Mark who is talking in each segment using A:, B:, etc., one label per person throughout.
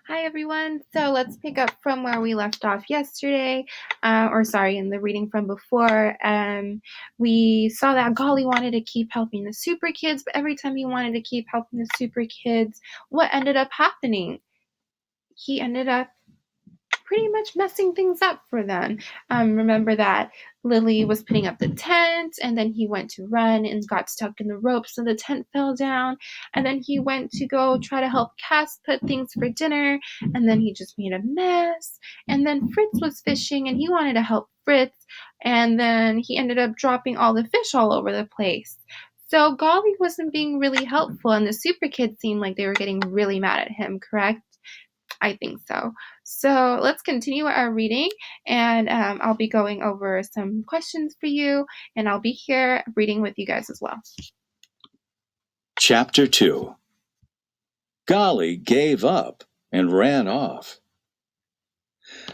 A: Hi everyone. So let's pick up from where we left off yesterday, in the reading from before. We saw that Golly wanted to keep helping the super kids, but every time he wanted to keep helping the super kids, what ended up happening? He ended up pretty much messing things up for them. Remember that Lily was putting up the tent, and then he went to run and got stuck in the ropes, so the tent fell down. And then he went to go try to help Cass put things for dinner, and then he just made a mess. And then Fritz was fishing, and he wanted to help Fritz, and then he ended up dropping all the fish all over the place. So Golly wasn't being really helpful, and the super kids seemed like they were getting really mad at him, correct? I think so. So let's continue our reading, and I'll be going over some questions for you, and I'll be here reading with you guys as well.
B: Chapter 2. Golly gave up and ran off.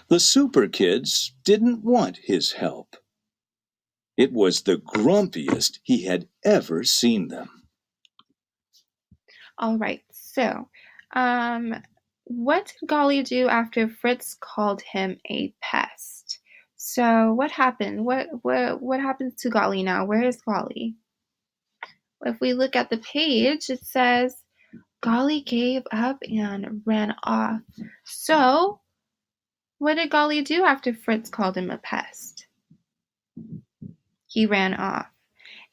B: The super kids didn't want his help. It was the grumpiest he had ever seen them.
A: All right, so what did Golly do after Fritz called him a pest? So what happened? What happens to Golly now? Where is Golly? If we look at the page, it says Golly gave up and ran off. So what did Golly do after Fritz called him a pest? He ran off.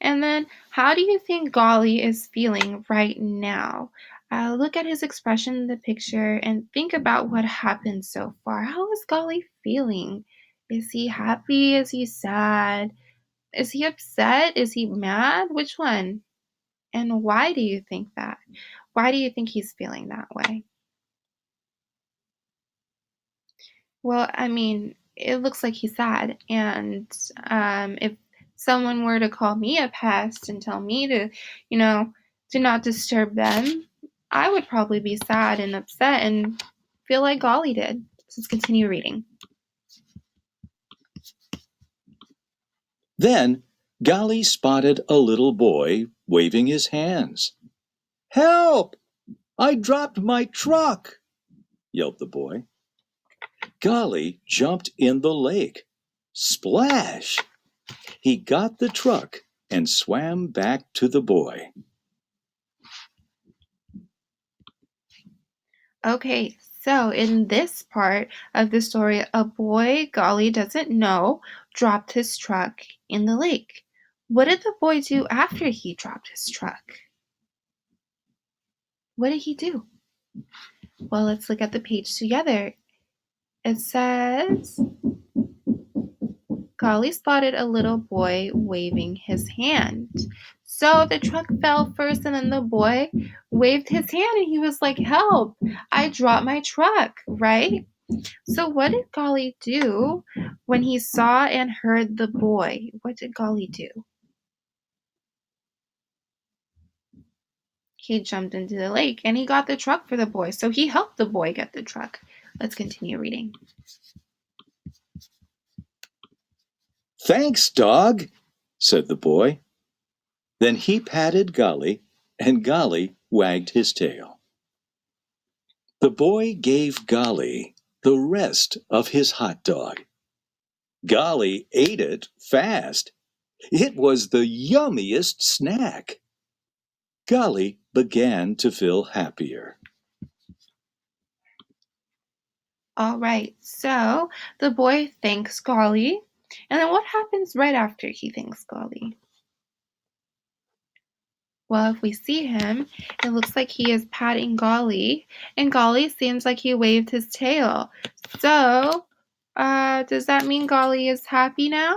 A: And then how do you think Golly is feeling right now? Look at his expression in the picture and think about what happened so far. How is Golly feeling? Is he happy? Is he sad? Is he upset? Is he mad? Which one? And why do you think that? Why do you think he's feeling that way? Well, I mean, it looks like he's sad. And if someone were to call me a pest and tell me to, to not disturb them, I would probably be sad and upset and feel like Golly did. So let's continue reading.
B: Then Golly spotted a little boy waving his hands. "Help! I dropped my truck!" yelped the boy. Golly jumped in the lake. Splash! He got the truck and swam back to the boy.
A: Okay, so in this part of the story, a boy Golly doesn't know dropped his truck in the lake. What did the boy do after he dropped his truck? What did he do? Well, let's look at the page together. It says, Golly spotted a little boy waving his hand. So the truck fell first, and then the boy waved his hand, and he was like, help, I dropped my truck, right? So what did Golly do when he saw and heard the boy? What did Golly do? He jumped into the lake, and he got the truck for the boy. So he helped the boy get the truck. Let's continue reading.
B: "Thanks, dog," said the boy. Then he patted Golly, and Golly wagged his tail. The boy gave Golly the rest of his hot dog. Golly ate it fast. It was the yummiest snack. Golly began to feel happier.
A: All right, so the boy thanks Golly. And then what happens right after he thanks Golly? Well, if we see him, it looks like he is patting Golly, and Golly seems like he waved his tail. So, does that mean Golly is happy now?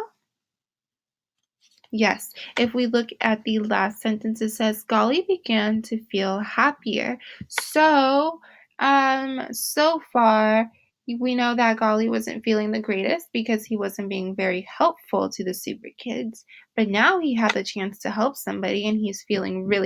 A: Yes, if we look at the last sentence, it says Golly began to feel happier. So, so far, we know that Golly wasn't feeling the greatest because he wasn't being very helpful to the super kids. But now he had the chance to help somebody, and he's feeling really